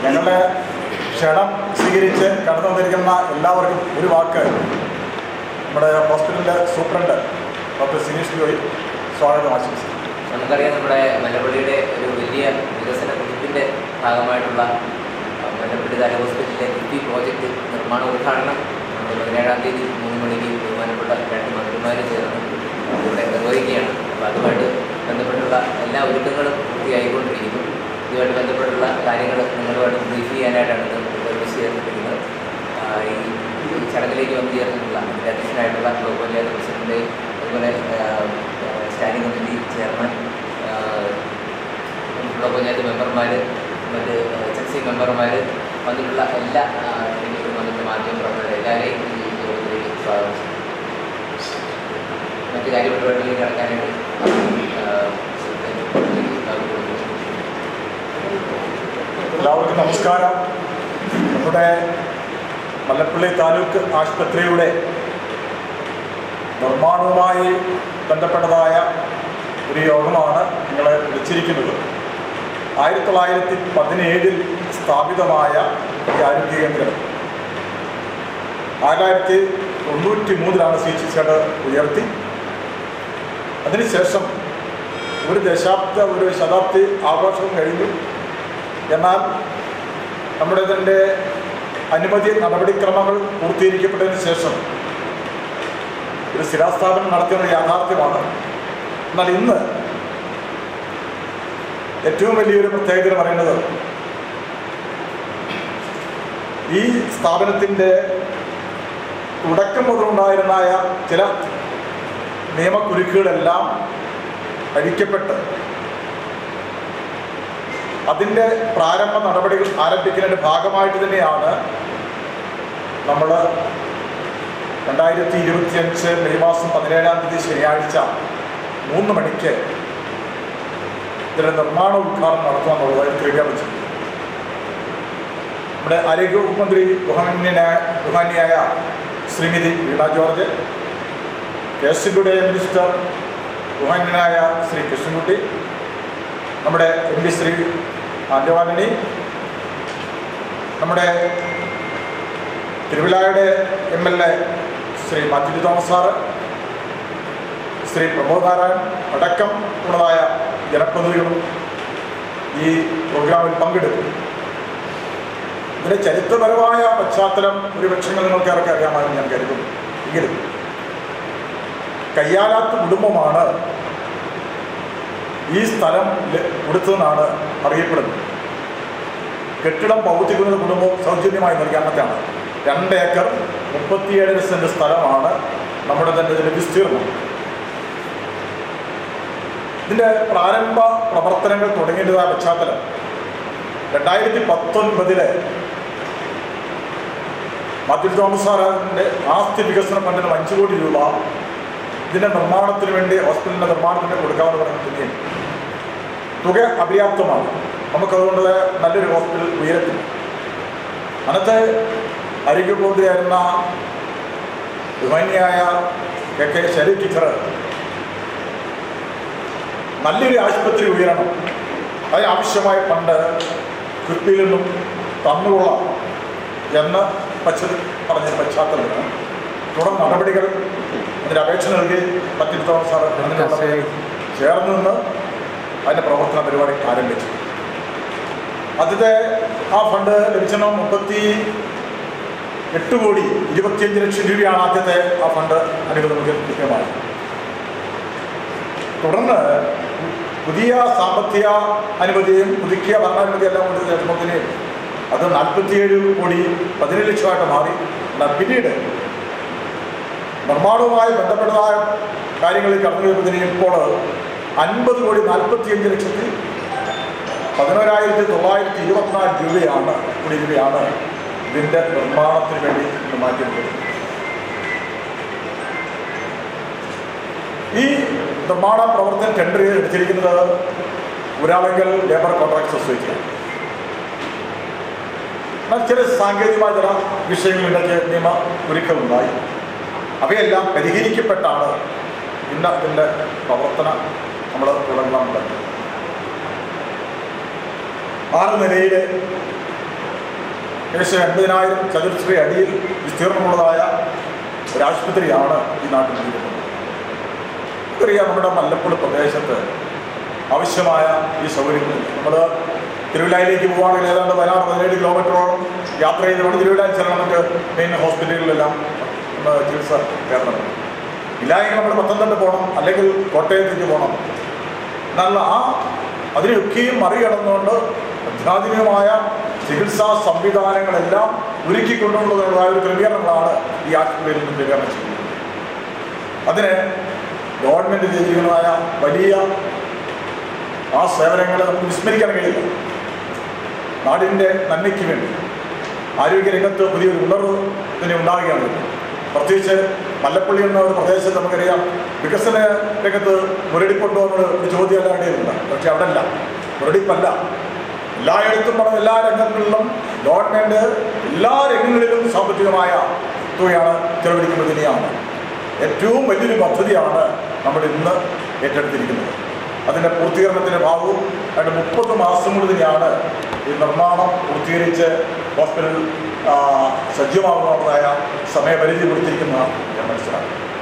ഞങ്ങളുടെ ക്ഷണം സ്വീകരിച്ച് കടന്നു വന്നിരിക്കുന്ന എല്ലാവർക്കും ഒരു വാക്ക് നമ്മുടെ ഹോസ്പിറ്റലിലെ സൂപ്രണ്ട് ഡോക്ടർ സിനീഷ് ജോയി സ്വാഗതം ആശംസിക്കുന്നു. നമുക്കറിയാം, നമ്മുടെ മല്ലപ്പള്ളിയുടെ ഒരു വലിയ വികസന കുതിപ്പിൻ്റെ ഭാഗമായിട്ടുള്ള മല്ലപ്പള്ളി താലൂക്ക് ഹോസ്പിറ്റലിലെ കിഫ്ബി പ്രോജക്റ്റ് നിർമ്മാണ ഉദ്ഘാടനം 17-ാം തീയതി 3 മണിക്ക് ബഹുമാനപ്പെട്ട 2 മന്ത്രിമാർ ചേർന്ന് ഇവിടെ നിർവഹിക്കുകയാണ്. അപ്പോൾ അതുമായിട്ട് ബന്ധപ്പെട്ടുള്ള എല്ലാ ഒരുക്കങ്ങളും പൂർത്തിയായിക്കൊണ്ടിരിക്കുന്നു. ഇതുമായിട്ട് ബന്ധപ്പെട്ടുള്ള കാര്യങ്ങൾ നിങ്ങളുമായിട്ട് ബ്രീഫ് ചെയ്യാനായിട്ടാണ് ഇത് ചേർന്നിരിക്കുന്നത്. ഈ ചടങ്ങിലേക്ക് വന്നു ചേർന്നിട്ടുള്ള ഇതിൻ്റെ അധ്യക്ഷനായിട്ടുള്ള ബ്ലോക്ക് പഞ്ചായത്ത് പ്രസിഡന്റ്, അതുപോലെ standing committee chairman, block panchayat മെമ്പർമാർ, മറ്റ് HMC മെമ്പർമാർ, വന്നിട്ടുള്ള എല്ലാ വന്നിട്ട് മാധ്യമപ്രവർത്തകർ എല്ലാവരെയും ഈ യോഗത്തിലേക്ക് സ്വാഗതം ചെയ്യും. മറ്റു കാര്യപരിപാടികളിലേക്ക് കടക്കാനായിട്ട് എല്ലാവർക്കും നമസ്കാരം. നമ്മുടെ മല്ലപ്പള്ളി താലൂക്ക് ആശുപത്രിയുടെ നിർമ്മാണവുമായി ബന്ധപ്പെട്ടതായ ഒരു യോഗമാണ് നിങ്ങളെ വിളിച്ചിരിക്കുന്നത്. 1917 സ്ഥാപിതമായ ഈ ആരോഗ്യ കേന്ദ്രം 1993 CHCയുടെ ഉയർത്തി. അതിനുശേഷം ഒരു ശതാബ്ദി ആഘോഷം കഴിഞ്ഞു. എന്നാൽ നമ്മുടെ ഇതിൻ്റെ അനുമതി നടപടിക്രമങ്ങൾ പൂർത്തീകരിക്കപ്പെട്ടതിന് ശേഷം ഒരു സ്ഥിരാസ്ഥാപനം നടത്തിയ യാഥാർത്ഥ്യമാണ്. എന്നാൽ ഇന്ന് ഏറ്റവും വലിയൊരു പ്രത്യേകത പറയുന്നത് ഈ സ്ഥാപനത്തിൻ്റെ തുടക്കം മുതലുണ്ടായിരുന്ന ചില നിയമക്കുരുക്കുകളെല്ലാം അഴിക്കപ്പെട്ട് അതിൻ്റെ പ്രാരംഭ നടപടികൾ ആരംഭിക്കുന്നതിൻ്റെ ഭാഗമായിട്ട് തന്നെയാണ് നമ്മൾ 2025 മെയ് മാസം 17-ാം തീയതി ശനിയാഴ്ച 3 മണിക്ക് ഇതിൻ്റെ നിർമ്മാണ ഉദ്ഘാടനം നടത്തുമെന്നുള്ളത് ക്രമീകരിച്ചിട്ടുണ്ട്. നമ്മുടെ ആരോഗ്യവകുപ്പ് മന്ത്രി ബഹുമാന്യയായ ശ്രീമതി വീണ ജോർജ്, KSCBയുടെ മിനിസ്റ്റർ ബഹുമാന്യനായ ശ്രീ കൃഷ്ണൻകുട്ടി, നമ്മുടെ MP ശ്രീ ആന്റവാനി, നമ്മുടെ തിരുവിലായുടെ MLA Shri Mathew Thomas sir, Shri Pramod Narayan അടക്കം ഉള്ളതായ ജനപ്രതിനിധികളും ഈ പ്രോഗ്രാമിൽ പങ്കെടുക്കും. ഇതിൻ്റെ ചരിത്രപരമായ പശ്ചാത്തലം ഒരുപക്ഷെ നിങ്ങൾക്കാർക്ക് അറിയാമെന്ന് ഞാൻ കരുതുന്നു. എങ്കിലും കയ്യാലാത്ത് കുടുംബമാണ് ഈ സ്ഥലം കൊടുത്തതെന്നാണ് അറിയപ്പെടുന്നത്. കെട്ടിടം ഭൗതിക്കുന്ന കുടുംബം സൗജന്യമായി നൽകാമെന്നാണ്. 2 ഏക്കർ 37 സെൻറ്റ് സ്ഥലമാണ് നമ്മുടെ തന്നെ ഇതിൻ്റെ വിസ്തീർണം. ഇതിൻ്റെ പ്രാരംഭ പ്രവർത്തനങ്ങൾ തുടങ്ങിയതായ പശ്ചാത്തലം 2019 മാത്യു തോമസ് സാറിൻ്റെ ആസ്തി വികസന ഫണ്ടിന് 5 കോടി രൂപ ഇതിൻ്റെ നിർമ്മാണത്തിന് വേണ്ടി, ഹോസ്പിറ്റലിൻ്റെ നിർമ്മാണത്തിന് കൊടുക്കാമെന്ന് പറഞ്ഞിട്ടുണ്ടെങ്കിൽ തുക അപര്യാപ്തമാണ്. നമുക്കതുകൊണ്ട് നല്ലൊരു ഹോസ്പിറ്റൽ ഉയരത്തില്ല. അന്നത്തെ ആരോഗ്യമന്ത്രിയായിരുന്ന ബഹുമാന്യയായ KK ശൈലജ ടീച്ചർ നല്ലൊരു ആശുപത്രി ഉയരണം, അതിനാവശ്യമായ ഫണ്ട് കിഫ്ബിയിൽ നിന്നും തന്നുകൊള്ളാം എന്ന് പറഞ്ഞ പശ്ചാത്തലമാണ് തുടർ നടപടികൾ അതിൻ്റെ അപേക്ഷ നൽകി മാത്യു തോമസ് സാർ ചേർന്ന് നിന്ന് അതിൻ്റെ പ്രവർത്തന പരിപാടി ആരംഭിച്ചു. ആദ്യത്തെ ആ ഫണ്ട് ലഭിച്ചെന്ന് 38 കോടി 25 ലക്ഷം രൂപയാണ് ആദ്യത്തെ ആ ഫണ്ട് അനുമതി ലഭ്യമായത്. തുടർന്ന് പുതിയ സാമ്പത്തിക അനുമതിയും പുതുക്കിയ ഭരണാനുമതി എല്ലാം കൊണ്ട് ചേർന്നതിന് അത് 47 കോടി 17 ലക്ഷമായിട്ട് മാറി. എന്നാൽ പിന്നീട് നിർമ്മാണവുമായി ബന്ധപ്പെട്ടതായ കാര്യങ്ങളിൽ കടന്നു വരുന്നതിന് ഇപ്പോൾ 50 കോടി 45 ലക്ഷത്തി 11,924 രൂപയാണ് ഇതിൻ്റെ നിർമ്മാണത്തിന് വേണ്ടി മാറ്റിയെടുത്തത്. ഈ നിർമ്മാണ പ്രവർത്തനം ടെൻഡർ എടുത്തിരിക്കുന്നത് ഒരാളെങ്കിൽ ലേബർ കോൺട്രാക്ട് സൊസൈറ്റിയാണ്. എന്നാൽ ചില സാങ്കേതികമായ ചില വിഷയങ്ങളിലൊക്കെ നിയമ ഒരുക്കമുണ്ടായി. അവയെല്ലാം പരിഹരിക്കപ്പെട്ടാണ് ഇന്ന് ഇതിൻ്റെ പ്രവർത്തനം നമ്മൾ തുടങ്ങാൻ പറ്റുന്നത്. 6 നിലയിൽ ഏകദേശം 80,000 ചതുരശ്ര അടിയിൽ വിസ്തീർണമുള്ളതായ ഒരാശുപത്രിയാണ് ഈ നാട്ടിൽ ഇരിക്കുന്നത്. നമുക്കറിയാം, നമ്മുടെ മല്ലപ്പുഴ പ്രദേശത്ത് ആവശ്യമായ ഈ സൗകര്യങ്ങൾ നമ്മൾ തിരുവല്ലയിലേക്ക് പോകുകയാണെങ്കിൽ ഏതാണ്ട് 16-17 കിലോമീറ്ററോളം യാത്ര ചെയ്ത് വേണം തിരുവല്ലയിൽ ചെല്ലണം. നമുക്ക് മെയിൻ ഹോസ്പിറ്റലുകളിലെല്ലാം ചികിത്സ കയറണം. ഇല്ലെങ്കിൽ നമ്മൾ പത്തനംതിട്ട പോകണം, അല്ലെങ്കിൽ കോട്ടയത്തേക്ക് പോകണം. എന്നാൽ അതിനെയൊക്കെയും മറികടന്നുകൊണ്ട് അത്യാധുനികമായ ചികിത്സാ സംവിധാനങ്ങളെല്ലാം ഒരുക്കിക്കൊണ്ടുള്ളതായ ഒരു ക്രമീകരണങ്ങളാണ് ഈ ആശുപത്രിയിൽ നിന്ന് ക്രമീകരണം ചെയ്യുന്നത്. അതിന് ഗവൺമെൻറ് ചെയ്തിരിക്കുന്നതായ വലിയ ആ സേവനങ്ങൾ നമുക്ക് വിസ്മരിക്കാൻ കഴിയില്ല. നാടിൻ്റെ നന്മയ്ക്ക് വേണ്ടി ആരോഗ്യരംഗത്ത് പുതിയൊരു ഉണർവ് തന്നെ ഉണ്ടാകുകയാണ്. പ്രത്യേകിച്ച് മല്ലപ്പള്ളി എന്ന ഒരു പ്രദേശത്ത് നമുക്കറിയാം, വികസന രംഗത്ത് മുരടിപ്പുണ്ടോ എന്നൊരു ചോദ്യം അല്ലാണ്ടേയില്ല. പക്ഷെ അവിടെ അല്ല, മുരടിപ്പല്ല. എല്ലായിടത്തും പണം, എല്ലാ രംഗങ്ങളിലും ഗവൺമെൻറ് എല്ലാ രംഗങ്ങളിലും സാമ്പത്തികമായ തുകയാണ് ചെലവഴിക്കുന്നത്. തന്നെയാണ് ഏറ്റവും വലിയൊരു പദ്ധതിയാണ് നമ്മൾ ഇന്ന് ഏറ്റെടുത്തിരിക്കുന്നത്. അതിൻ്റെ പൂർത്തീകരണത്തിൻ്റെ ഭാഗവും 30 മാസം കൊണ്ട് തന്നെയാണ് ഈ നിർമ്മാണം പൂർത്തീകരിച്ച് ഹോസ്പിറ്റൽ സജ്ജമാകുന്നതായ സമയപരിധി കൊടുത്തിരിക്കുന്ന ഞാൻ മനസ്സിലാക്കി.